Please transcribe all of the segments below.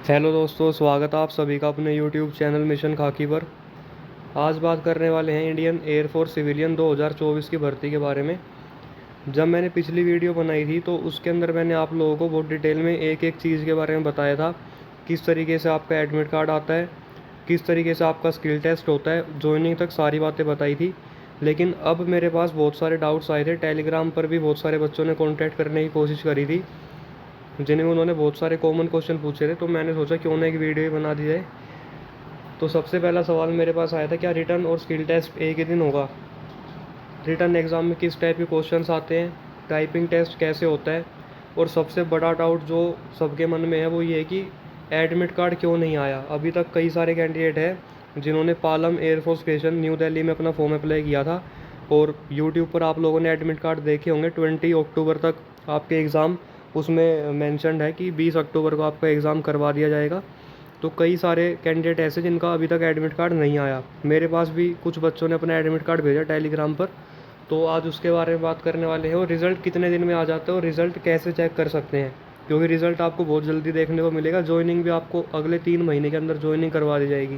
Hello दोस्तों, स्वागत है आप सभी का अपने यूट्यूब चैनल मिशन खाकी पर। आज बात करने वाले हैं इंडियन एयरफोर्स सिविलियन 2024 की भर्ती के बारे में। जब मैंने पिछली वीडियो बनाई थी तो उसके अंदर मैंने आप लोगों को बहुत डिटेल में एक एक चीज़ के बारे में बताया था। किस तरीके से आपका एडमिट कार्ड आता है, किस तरीके से आपका स्किल टेस्ट होता है, ज्वाइनिंग तक सारी बातें बताई थी। लेकिन अब मेरे पास बहुत सारे डाउट्स आए थे। टेलीग्राम पर भी बहुत सारे बच्चों ने कॉन्टैक्ट करने की कोशिश करी थी, जिन्हें उन्होंने बहुत सारे कॉमन क्वेश्चन पूछे थे। तो मैंने सोचा क्यों ना एक वीडियो ही बना दी जाए। तो सबसे पहला सवाल मेरे पास आया था, क्या रिटर्न और स्किल टेस्ट एक ही दिन होगा? रिटर्न एग्ज़ाम में किस टाइप के क्वेश्चंस आते हैं, टाइपिंग टेस्ट कैसे होता है, और सबसे बड़ा डाउट जो सबके मन में है वो ये है कि एडमिट कार्ड क्यों नहीं आया। अभी तक कई सारे कैंडिडेट हैं जिन्होंने Palam air force station new Delhi में अपना फॉर्म अप्लाई किया था, और यूट्यूब पर आप लोगों ने एडमिट कार्ड देखे होंगे। 20 अक्टूबर तक आपके एग्ज़ाम उसमें मैंशनड है कि 20 अक्टूबर को आपका एग्ज़ाम करवा दिया जाएगा। तो कई सारे कैंडिडेट ऐसे जिनका अभी तक एडमिट कार्ड नहीं आया। मेरे पास भी कुछ बच्चों ने अपना एडमिट कार्ड भेजा टेलीग्राम पर। तो आज उसके बारे में बात करने वाले हैं, और रिज़ल्ट कितने दिन में आ जाता है और रिज़ल्ट कैसे चेक कर सकते हैं, क्योंकि रिज़ल्ट आपको बहुत जल्दी देखने को मिलेगा। ज्वाइनिंग भी आपको अगले 3 महीने के अंदर ज्वाइनिंग करवा दी जाएगी।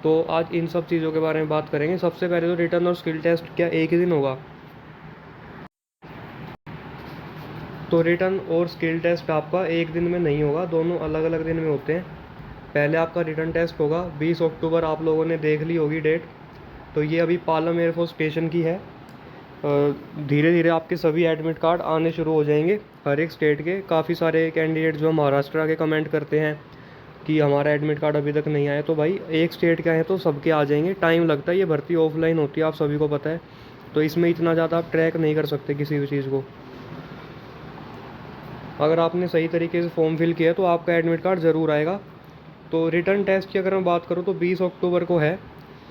तो आज इन सब चीज़ों के बारे में बात करेंगे। सबसे पहले तो रिटर्न और स्किल टेस्ट क्या एक ही दिन होगा? तो रिटर्न और स्किल टेस्ट आपका एक दिन में नहीं होगा, दोनों अलग अलग दिन में होते हैं। पहले आपका रिटर्न टेस्ट होगा 20 अक्टूबर, आप लोगों ने देख ली होगी डेट। तो ये अभी पालम एयरफोर्स स्टेशन की है। धीरे धीरे आपके सभी एडमिट कार्ड आने शुरू हो जाएंगे हर एक स्टेट के। काफ़ी सारे कैंडिडेट जो महाराष्ट्र के कमेंट करते हैं कि हमारा एडमिट कार्ड अभी तक नहीं आया, तो भाई एक स्टेट के आए तो सबके आ जाएंगे। टाइम लगता है, ये भर्ती ऑफलाइन होती है, आप सभी को पता है। तो इसमें इतना ज़्यादा आप ट्रैक नहीं कर सकते किसी भी चीज़ को। अगर आपने सही तरीके से फॉर्म फिल किया तो आपका एडमिट कार्ड ज़रूर आएगा। तो रिटर्न टेस्ट की अगर मैं बात करूँ तो 20 अक्टूबर को है,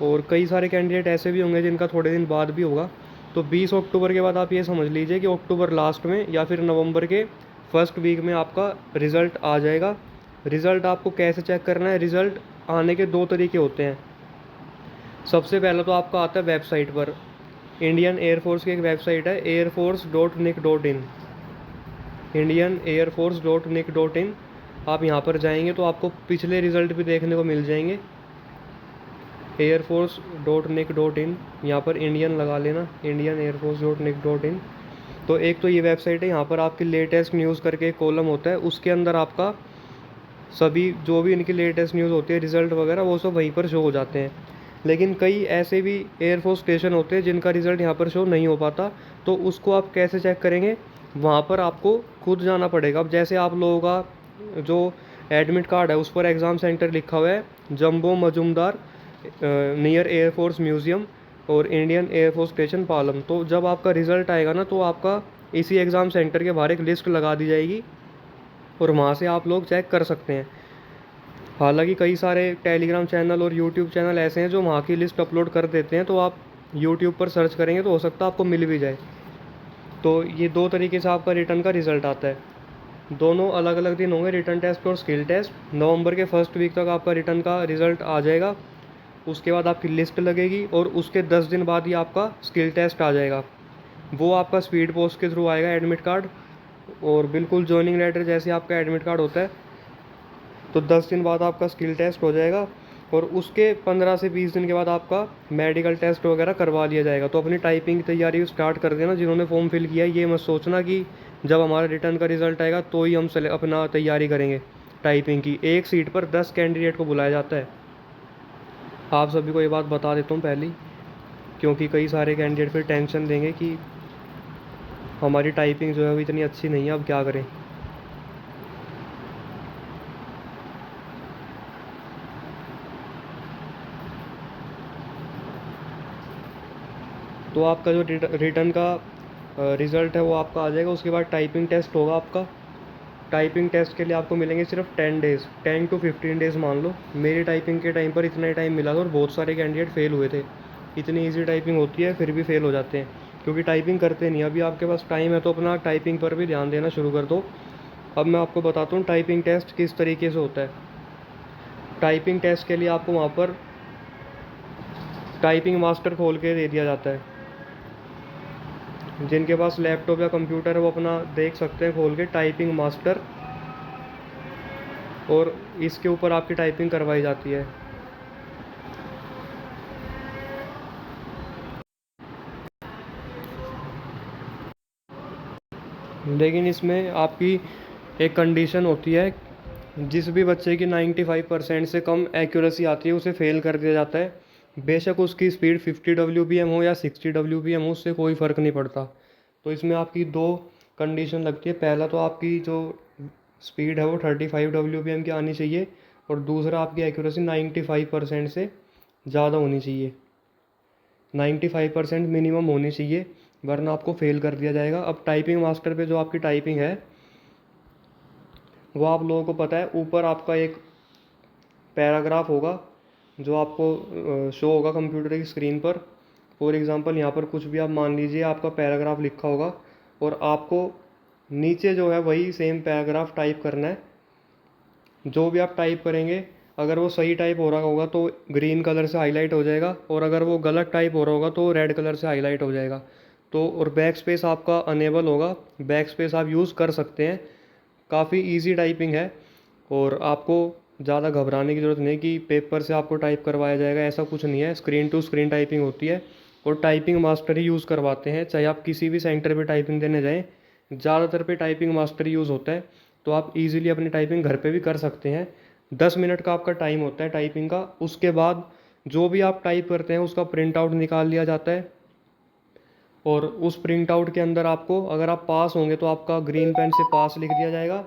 और कई सारे कैंडिडेट ऐसे भी होंगे जिनका थोड़े दिन बाद भी होगा। तो 20 अक्टूबर के बाद आप ये समझ लीजिए कि अक्टूबर लास्ट में या फिर नवंबर के फर्स्ट वीक में आपका रिज़ल्ट आ जाएगा। रिज़ल्ट आपको कैसे चेक करना है? रिज़ल्ट आने के दो तरीके होते हैं। सबसे पहला तो आपका आता है वेबसाइट पर। इंडियन एयरफोर्स की एक वेबसाइट है, airforce.nic.in, indianairforce.nic.in। आप यहाँ पर जाएंगे तो आपको पिछले रिज़ल्ट भी देखने को मिल जाएंगे। airforce.nic.in, यहाँ पर इंडियन लगा लेना, indianairforce.nic.in। तो एक तो ये वेबसाइट है, यहाँ पर आपकी लेटेस्ट न्यूज़ करके एक कॉलम होता है, उसके अंदर आपका सभी जो भी इनकी लेटेस्ट न्यूज़ होती है, रिज़ल्ट वगैरह, वो सब वहीं पर शो हो जाते हैं। लेकिन कई ऐसे भी एयरफोर्स स्टेशन होते हैं जिनका रिज़ल्ट यहाँ पर शो नहीं हो पाता। तो उसको आप कैसे चेक करेंगे? वहाँ पर आपको खुद जाना पड़ेगा। अब जैसे आप लोगों का जो एडमिट कार्ड है उस पर एग्ज़ाम सेंटर लिखा हुआ है, जम्बो मजूमदार नियर एयरफोर्स म्यूज़ियम और इंडियन एयरफोर्स स्टेशन पालम। तो जब आपका रिज़ल्ट आएगा ना, तो आपका इसी एग्ज़ाम सेंटर के बाहर एक लिस्ट लगा दी जाएगी, और वहाँ से आप लोग चेक कर सकते हैं। हालांकि कई सारे टेलीग्राम चैनल और यूट्यूब चैनल ऐसे हैं जो वहाँ की लिस्ट अपलोड कर देते हैं, तो आप यूट्यूब पर सर्च करेंगे तो हो सकता है आपको मिल भी जाए। तो ये दो तरीके से आपका रिटर्न का रिज़ल्ट आता है। दोनों अलग अलग दिन होंगे, रिटर्न टेस्ट और स्किल टेस्ट। नवंबर के फर्स्ट वीक तक आपका रिटर्न का रिज़ल्ट आ जाएगा। उसके बाद आपकी लिस्ट लगेगी, और उसके 10 दिन बाद ही आपका स्किल टेस्ट आ जाएगा। वो आपका स्पीड पोस्ट के थ्रू आएगा एडमिट कार्ड, और बिल्कुल जॉइनिंग लेटर जैसे आपका एडमिट कार्ड होता है। तो 10 दिन बाद आपका स्किल टेस्ट हो जाएगा, और उसके 15 से 20 दिन के बाद आपका मेडिकल टेस्ट वगैरह करवा लिया जाएगा। तो अपनी टाइपिंग की तैयारी स्टार्ट कर देना जिन्होंने फॉर्म फिल किया है। ये मत सोचना कि जब हमारा रिटर्न का रिज़ल्ट आएगा तो ही हम अपना तैयारी करेंगे। टाइपिंग की एक सीट पर 10 कैंडिडेट को बुलाया जाता है। आप सभी को ये बात बता देता हूँ पहले ही, क्योंकि कई सारे कैंडिडेट फिर टेंशन देंगे कि हमारी टाइपिंग जो है वो इतनी अच्छी नहीं है, अब क्या करें। तो आपका जो रिटर्न का रिज़ल्ट है वो आपका आ जाएगा। उसके बाद टाइपिंग टेस्ट होगा आपका। टाइपिंग टेस्ट के लिए आपको मिलेंगे सिर्फ 10 डेज़, 10 to 15 डेज़ मान लो। मेरी टाइपिंग के टाइम पर इतना ही टाइम मिला था, और बहुत सारे कैंडिडेट फेल हुए थे। इतनी ईजी टाइपिंग होती है फिर भी फेल हो जाते हैं, क्योंकि टाइपिंग करते नहीं। अभी आपके पास टाइम है तो अपना टाइपिंग पर भी ध्यान देना शुरू कर दो। अब मैं आपको बताता हूँ टाइपिंग टेस्ट किस तरीके से होता है। टाइपिंग टेस्ट के लिए आपको वहाँ पर टाइपिंग मास्टर खोल के दे दिया जाता है। जिनके पास लैपटॉप या कंप्यूटर है वो अपना देख सकते हैं खोल के, टाइपिंग मास्टर। और इसके ऊपर आपकी टाइपिंग करवाई जाती है। लेकिन इसमें आपकी एक कंडीशन होती है, जिस भी बच्चे की 95% से कम एक्यूरेसी आती है उसे फ़ेल कर दिया जाता है। बेशक उसकी स्पीड 50 WPM हो या 60 WPM हो, उससे कोई फ़र्क नहीं पड़ता। तो इसमें आपकी दो कंडीशन लगती है। पहला तो आपकी जो स्पीड है वो 35 WPM की आनी चाहिए, और दूसरा आपकी एक्यूरेसी 95% से ज़्यादा होनी चाहिए। 95% मिनिमम होनी चाहिए, वरना आपको फ़ेल कर दिया जाएगा। अब टाइपिंग मास्टर पे जो आपकी टाइपिंग है वो आप लोगों को पता है, ऊपर आपका एक पैराग्राफ होगा जो आपको शो होगा कंप्यूटर की स्क्रीन पर। फॉर एग्ज़ाम्पल यहाँ पर कुछ भी आप मान लीजिए, आपका पैराग्राफ लिखा होगा और आपको नीचे जो है वही सेम पैराग्राफ टाइप करना है। जो भी आप टाइप करेंगे, अगर वो सही टाइप हो रहा होगा तो ग्रीन कलर से हाईलाइट हो जाएगा, और अगर वो गलत टाइप हो रहा होगा तो रेड कलर से हाईलाइट हो जाएगा। तो और बैक स्पेस आपका अनेबल होगा, बैक स्पेस आप यूज़ कर सकते हैं। काफ़ी इजी टाइपिंग है, और आपको ज़्यादा घबराने की ज़रूरत नहीं कि पेपर से आपको टाइप करवाया जाएगा, ऐसा कुछ नहीं है। स्क्रीन टू स्क्रीन टाइपिंग होती है, और टाइपिंग मास्टर ही यूज़ करवाते हैं। चाहे आप किसी भी सेंटर पे टाइपिंग देने जाएं, ज़्यादातर पे टाइपिंग मास्टर ही यूज़ होता है। तो आप इजीली अपनी टाइपिंग घर पे भी कर सकते हैं। 10 मिनट का आपका टाइम होता है टाइपिंग का। उसके बाद जो भी आप टाइप करते हैं उसका प्रिंट आउट निकाल लिया जाता है, और उस प्रिंट आउट के अंदर आपको, अगर आप पास होंगे तो आपका ग्रीन पेन से पास लिख दिया जाएगा,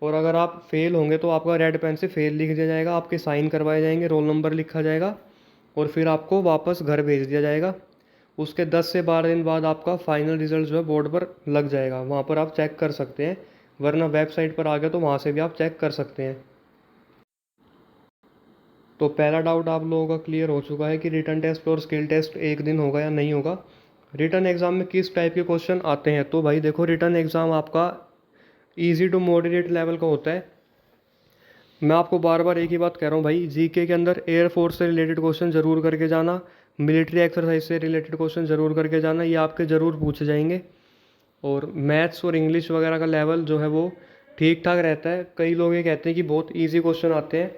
और अगर आप फेल होंगे तो आपका रेड पेन से फेल लिख दिया जाएगा। आपके साइन करवाए जाएंगे, रोल नंबर लिखा जाएगा, और फिर आपको वापस घर भेज दिया जाएगा। उसके 10 से 12 दिन बाद आपका फाइनल रिजल्ट जो है बोर्ड पर लग जाएगा, वहाँ पर आप चेक कर सकते हैं। वरना वेबसाइट पर आ गया तो वहाँ से भी आप चेक कर सकते हैं। तो पहला डाउट आप लोगों का क्लियर हो चुका है कि रिटन टेस्ट और स्किल टेस्ट एक दिन होगा या नहीं होगा। रिटन एग्ज़ाम में किस टाइप के क्वेश्चन आते हैं, तो भाई देखो, रिटन एग्ज़ाम आपका ईजी टू मॉडरेट लेवल का होता है। मैं आपको बार बार एक ही बात कह रहा हूँ भाई, जीके के अंदर एयरफोर्स से रिलेटेड क्वेश्चन ज़रूर करके जाना, मिलिट्री एक्सरसाइज से रिलेटेड क्वेश्चन ज़रूर करके जाना, ये आपके ज़रूर पूछे जाएंगे। और मैथ्स और इंग्लिश वगैरह का लेवल जो है वो ठीक ठाक रहता है। कई लोग ये कहते हैं कि बहुत इजी क्वेश्चन आते हैं,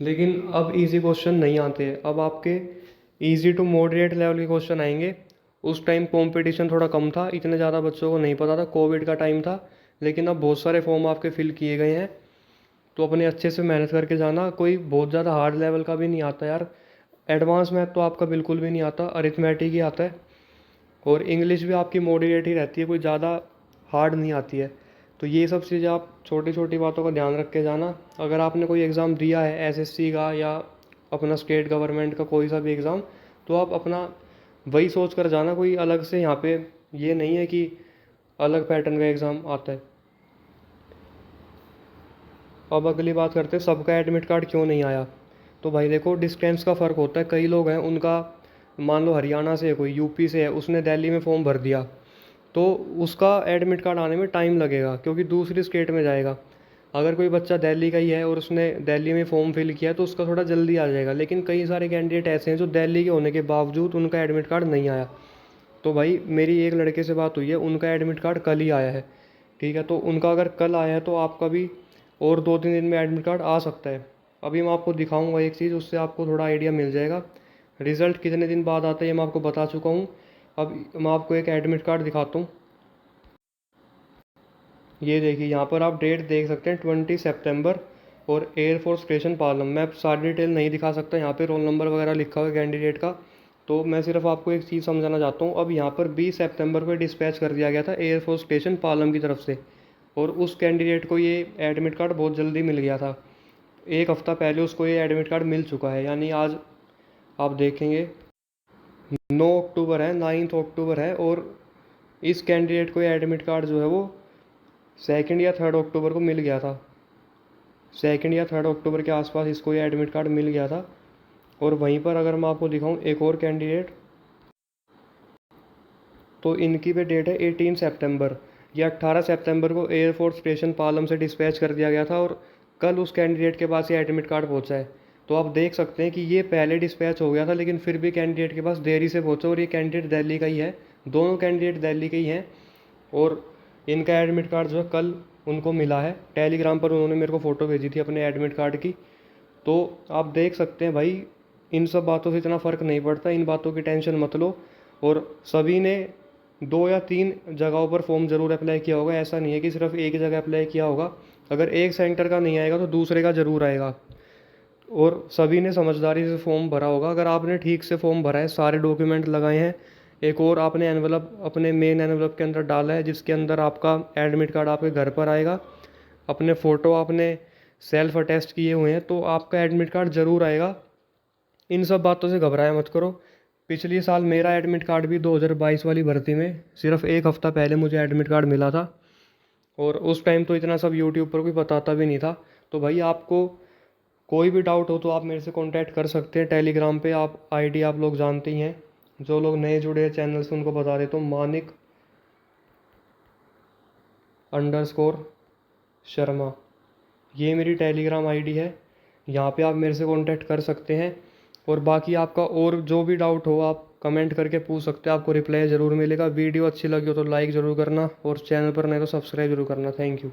लेकिन अब इजी क्वेश्चन नहीं आते। अब आपके इजी टू मॉडरेट लेवल के क्वेश्चन आएंगे। उस टाइम कंपटीशन थोड़ा कम था, इतने ज़्यादा बच्चों को नहीं पता था, कोविड का टाइम था। लेकिन अब बहुत सारे फॉर्म आपके फिल किए गए हैं, तो अपने अच्छे से मेहनत करके जाना। कोई बहुत ज़्यादा हार्ड लेवल का भी नहीं आता यार। एडवांस मैथ तो आपका बिल्कुल भी नहीं आता, अरिथमेटिक ही आता है। और इंग्लिश भी आपकी मॉडरेट ही रहती है, कोई ज़्यादा हार्ड नहीं आती है। तो ये सब चीज़ें आप छोटी छोटी बातों का ध्यान रख के जाना। अगर आपने कोई एग्ज़ाम दिया है एसएससी का या अपना स्टेट गवर्नमेंट का कोई सा भी एग्ज़ाम, तो आप अपना वही सोच कर जाना। कोई अलग से यहाँ पे ये नहीं है कि अलग पैटर्न का एग्ज़ाम आता है। अब अगली बात करते हैं, सबका एडमिट कार्ड क्यों नहीं आया। तो भाई देखो, डिस्टेंस का फ़र्क होता है। कई लोग हैं, उनका मान लो हरियाणा से है, कोई यूपी से है, उसने दिल्ली में फ़ॉर्म भर दिया, तो उसका एडमिट कार्ड आने में टाइम लगेगा, क्योंकि दूसरी स्टेट में जाएगा। अगर कोई बच्चा दिल्ली का ही है और उसने दिल्ली में फ़ॉर्म फिल किया तो उसका थोड़ा जल्दी आ जाएगा। लेकिन कई सारे कैंडिडेट ऐसे हैं जो दिल्ली के होने के बावजूद उनका एडमिट कार्ड नहीं आया। तो भाई मेरी एक लड़के से बात हुई है, उनका एडमिट कार्ड कल ही आया है। ठीक है, तो उनका अगर कल आया है तो आपका भी और 2-3 दिन में एडमिट कार्ड आ सकता है। अभी मैं आपको दिखाऊंगा एक चीज़, उससे आपको थोड़ा आइडिया मिल जाएगा। रिज़ल्ट कितने दिन बाद आता है ये मैं आपको बता चुका हूँ। अब मैं आपको एक एडमिट कार्ड दिखाता हूँ। ये देखिए, यहाँ पर आप डेट देख सकते हैं 20 सितंबर, और एयरफोर्स स्टेशन पालम। मैं सारी डिटेल नहीं दिखा सकता, यहाँ पे रोल नंबर वगैरह लिखा हुआ है कैंडिडेट का। तो मैं सिर्फ आपको एक चीज़ समझाना चाहता हूँ। अब यहाँ पर 20 सितंबर को डिस्पैच कर दिया गया था एयरफोर्स स्टेशन पालम की तरफ से, और उस कैंडिडेट को ये एडमिट कार्ड बहुत जल्दी मिल गया था। एक हफ़्ता पहले उसको ये एडमिट कार्ड मिल चुका है, यानी आज आप देखेंगे 9 अक्टूबर है, 9 अक्टूबर है, और इस कैंडिडेट को ये एडमिट कार्ड जो है वो 2 या 3 अक्टूबर को मिल गया था। 2 या 3 अक्टूबर के आसपास इसको ये एडमिट कार्ड मिल गया था। और वहीं पर अगर मैं आपको दिखाऊं एक और कैंडिडेट, तो इनकी भी डेट है 18 सितंबर। या 18 सितंबर को एयरफोर्स स्टेशन पालम से डिस्पैच कर दिया गया था, और कल उस कैंडिडेट के पास ये एडमिट कार्ड पहुंचा है। तो आप देख सकते हैं कि ये पहले डिस्पैच हो गया था, लेकिन फिर भी कैंडिडेट के पास देरी से पहुंचा, और ये कैंडिडेट दिल्ली का ही है। दोनों कैंडिडेट दिल्ली के ही हैं, और इनका एडमिट कार्ड जो है कल उनको मिला है। टेलीग्राम पर उन्होंने मेरे को फ़ोटो भेजी थी अपने एडमिट कार्ड की। तो आप देख सकते हैं भाई, इन सब बातों से इतना फ़र्क नहीं पड़ता, इन बातों की टेंशन मत लो। और सभी ने 2 या 3 जगहों पर फॉर्म ज़रूर अप्लाई किया होगा, ऐसा नहीं है कि सिर्फ एक जगह अप्लाई किया होगा। अगर एक सेंटर का नहीं आएगा तो दूसरे का ज़रूर आएगा। और सभी ने समझदारी से फॉर्म भरा होगा। अगर आपने ठीक से फॉर्म भरा है, सारे डॉक्यूमेंट लगाए हैं, एक और आपने एनवलप अपने मेन एनवलप के अंदर डाला है जिसके अंदर आपका एडमिट कार्ड आपके घर पर आएगा, अपने फ़ोटो आपने सेल्फ अटेस्ट किए हुए हैं, तो आपका एडमिट कार्ड ज़रूर आएगा। इन सब बातों से घबराया मत करो। पिछले साल मेरा एडमिट कार्ड भी 2022 वाली भर्ती में सिर्फ एक हफ़्ता पहले मुझे एडमिट कार्ड मिला था। और उस टाइम तो इतना सब यूट्यूब पर कोई बताता भी नहीं था। तो भाई आपको कोई भी डाउट हो तो आप मेरे से कांटेक्ट कर सकते हैं टेलीग्राम पे। आप आईडी आप लोग जानते ही हैं। जो लोग नए जुड़े हैं चैनल से उनको बता देता हूँ, मानिक_शर्मा, ये मेरी टेलीग्राम आईडी है। यहाँ पे आप मेरे से कांटेक्ट कर सकते हैं। और बाकी आपका और जो भी डाउट हो आप कमेंट करके पूछ सकते हैं, आपको रिप्लाई ज़रूर मिलेगा। वीडियो अच्छी लगी हो तो लाइक ज़रूर करना, और चैनल पर नहीं तो सब्सक्राइब जरूर करना। Thank you.